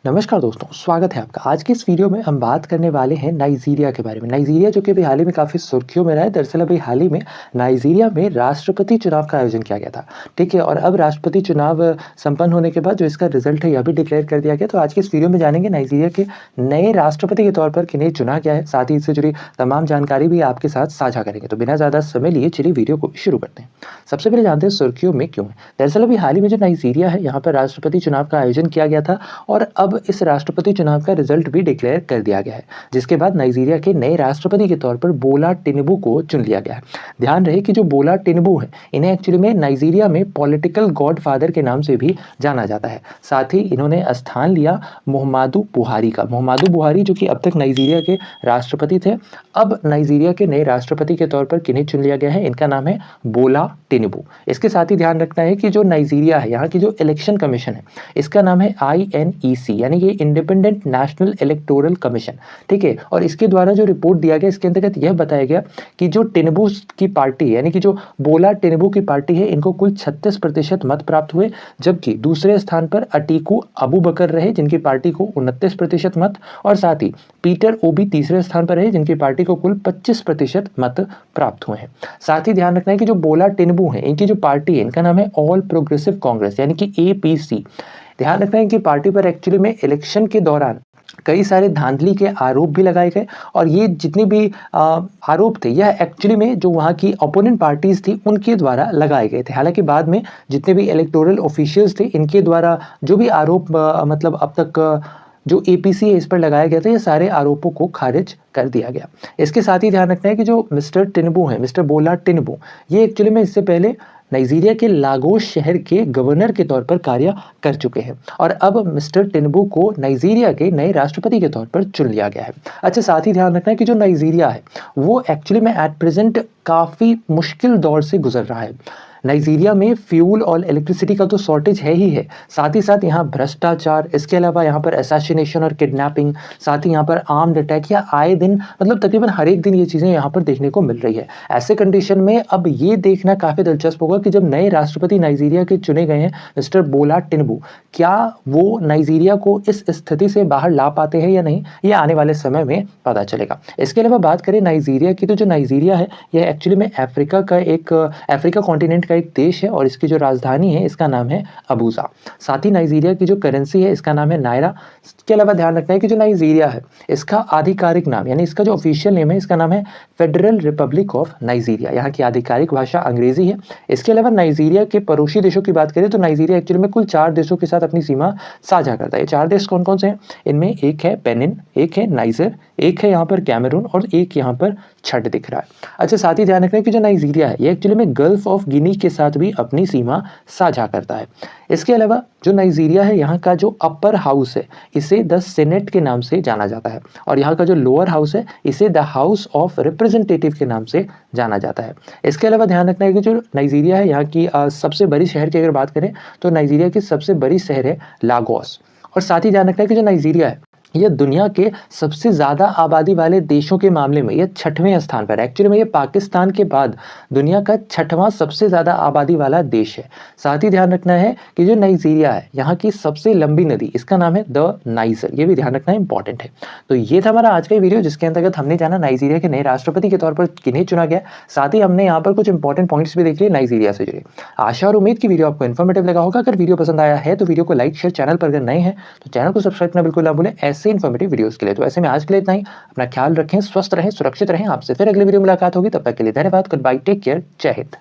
नमस्कार दोस्तों, स्वागत है आपका। आज की इस वीडियो में हम बात करने वाले हैं नाइजीरिया के बारे में। नाइजीरिया जो कि अभी हाल ही में काफ़ी सुर्खियों में रहा है। दरअसल अभी हाल ही में नाइजीरिया में राष्ट्रपति चुनाव का आयोजन किया गया था, ठीक है? और अब राष्ट्रपति चुनाव संपन्न होने के बाद जो इसका रिजल्ट है यह भी डिक्लेयर कर दिया गया। तो आज की इस वीडियो में जानेंगे नाइजीरिया के नए राष्ट्रपति के तौर पर किन्हें चुना गया है, साथ ही इससे जुड़ी तमाम जानकारी भी आपके साथ साझा करेंगे। तो बिना ज़्यादा समय लिए चलिए वीडियो को शुरू करते हैं। सबसे पहले जानते हैं सुर्खियों में क्यों है। दरअसल अभी हाल ही में जो नाइजीरिया है यहाँ पर राष्ट्रपति चुनाव का आयोजन किया गया था और अब इस राष्ट्रपति चुनाव का रिजल्ट भी डिक्लेयर कर दिया गया है, जिसके बाद नाइजीरिया के नए राष्ट्रपति के तौर पर बोला टिनुबू को चुन लिया गया है। ध्यान रहे कि जो बोला टिनुबू है इन्हें एक्चुअली में नाइजीरिया में पॉलिटिकल गॉडफादर के नाम से भी जाना जाता है। साथ ही इन्होंने स्थान लिया मुहम्मदू बुहारी का। मुहम्मदू बुहारी जो कि अब तक नाइजीरिया के राष्ट्रपति थे, अब नाइजीरिया के नए राष्ट्रपति के तौर पर किन्हें चुन लिया गया है, इनका नाम है बोला टिनुबू। इसके साथ ही ध्यान रखना है कि जो नाइजीरिया है यहाँ की जो इलेक्शन कमीशन है इसका नाम है INEC, यानी कि इंडिपेंडेंट नेशनल इलेक्टोरल कमीशन, ठीक है? और इसके द्वारा जो रिपोर्ट दिया गया इसके अंतर्गत यह बताया गया कि जो टिनुबू की पार्टी है, यानी कि जो बोला टिनुबू की पार्टी है, इनको कुल 36% मत प्राप्त हुए, जबकि दूसरे स्थान पर अटीकू अबूबकर रहे जिनकी पार्टी को 29% मत, और साथ ही पीटर ओबी तीसरे स्थान पर रहे जिनकी पार्टी को कुल 25% मत प्राप्त हुए हैं। साथ ही ध्यान रखना है कि जो बोला टिनुबू है इनकी जो पार्टी है इनका नाम है ऑल प्रोग्रेसिव कांग्रेस, यानी कि APC। ध्यान रखना है कि पार्टी पर एक्चुअली में इलेक्शन के दौरान कई सारे धांधली के आरोप भी लगाए गए और ये जितने भी आरोप थे यह एक्चुअली में जो वहाँ की ओपोनेंट पार्टीज थी उनके द्वारा लगाए गए थे। हालांकि बाद में जितने भी इलेक्टोरल ऑफिशियल्स थे इनके द्वारा जो भी आरोप मतलब अब तक जो APC है इस पर लगाया गया था, ये सारे आरोपों को खारिज कर दिया गया। इसके साथ ही ध्यान रखना है कि जो मिस्टर टिनुबू है, मिस्टर बोला टिनुबू, ये एक्चुअली में इससे पहले नाइजीरिया के लागोस शहर के गवर्नर के तौर पर कार्य कर चुके हैं और अब मिस्टर टिनुबू को नाइजीरिया के नए राष्ट्रपति के तौर पर चुन लिया गया है। अच्छा, साथ ही ध्यान रखना है कि जो नाइजीरिया है वो एक्चुअली में एट प्रेजेंट काफ़ी मुश्किल दौर से गुजर रहा है। नाइजीरिया में फ्यूल और इलेक्ट्रिसिटी का तो शॉर्टेज है ही है, साथ ही साथ यहाँ भ्रष्टाचार, इसके अलावा यहाँ पर असैसिनेशन और किडनैपिंग, साथ ही यहाँ पर आर्म्ड अटैक या आए दिन मतलब तकरीबन हर एक दिन ये चीज़ें यहाँ पर देखने को मिल रही है। ऐसे कंडीशन में अब ये देखना काफ़ी दिलचस्प होगा कि जब नए राष्ट्रपति नाइजीरिया के चुने गए हैं मिस्टर बोला टिनुबू, क्या वो नाइजीरिया को इस स्थिति से बाहर ला पाते हैं या नहीं, ये आने वाले समय में पता चलेगा। इसके अलावा बात करें नाइजीरिया की, तो जो नाइजीरिया है यह एक्चुअली में अफ्रीका कॉन्टिनेंट एक देश है और इसकी जो राजधानी है इसका नाम है अबूजा। साथ ही नाइजीरिया की जो करेंसी है इसका नाम है नायरा। इसके अलावा ध्यान रखना है कि जो नाइजीरिया है इसका आधिकारिक नाम, यानी इसका जो ऑफिशियल नेम है इसका नाम है फेडरल रिपब्लिक ऑफ नाइजीरिया। यहाँ की आधिकारिक भाषा अंग्रेजी है। इसके अलावा नाइजीरिया के पड़ोसी देशों की बात करें तो नाइजीरिया एक्चुअली में कुल 4 देशों के साथ अपनी सीमा साझा करता है। 4 देश कौन कौन से हैं? इनमें एक है बेनिन, एक है नाइजर, एक है यहाँ पर कैमरून और एक यहाँ पर छठ दिख रहा है। अच्छा, साथ ही ध्यान रखना है कि जो नाइजीरिया है ये एक्चुअली में गल्फ ऑफ गिनी के साथ भी अपनी सीमा साझा करता है। इसके अलावा जो नाइजीरिया है यहाँ का जो अपर हाउस है इसे द सेनेट के नाम से जाना जाता है और यहाँ का जो लोअर हाउस है इसे द हाउस ऑफ रिप्रेजेंटेटिव के नाम से जाना जाता है। इसके अलावा ध्यान रखना है कि जो नाइजीरिया है यहाँ की सबसे बड़ी शहर की अगर बात करें तो नाइजीरिया की सबसे बड़ी शहर है लागोस। और साथ ही ध्यान रखना है कि जो नाइजीरिया है यह दुनिया के सबसे ज़्यादा आबादी वाले देशों के मामले में यह 6वें स्थान पर है। एक्चुअली में ये पाकिस्तान के बाद दुनिया का 6वां सबसे ज़्यादा आबादी वाला देश है। साथ ही ध्यान रखना है कि जो नाइजीरिया है यहाँ की सबसे लंबी नदी इसका नाम है द नाइजर। ये भी ध्यान रखना इंपॉर्टेंट है। तो ये था हमारा आज का वीडियो जिसके अंतर्गत हमने जाना नाइजीरिया के नए राष्ट्रपति के तौर पर किन्हें चुना गया। साथ ही हमने यहाँ पर कुछ इंपॉर्टेंट पॉइंट्स भी देख लिए नाइजीरिया से जुड़े। आशा और उम्मीद की वीडियो आपको इन्फॉर्मेटिव लगा होगा। अगर वीडियो पसंद आया है तो वीडियो को लाइक शेयर, चैनल पर अगर नए हैं तो चैनल को सब्सक्राइब करना बिल्कुल ना भूलें ऐसे इन्फॉर्मेटिव वीडियोस के लिए। तो ऐसे में आज के लिए इतना ही। अपना ख्याल रखें, स्वस्थ रहें, सुरक्षित रहें। आपसे फिर अगले वीडियो में मुलाकात होगी। तब तक के लिए धन्यवाद। गुड बाय, टेक केयर, जय हिंद।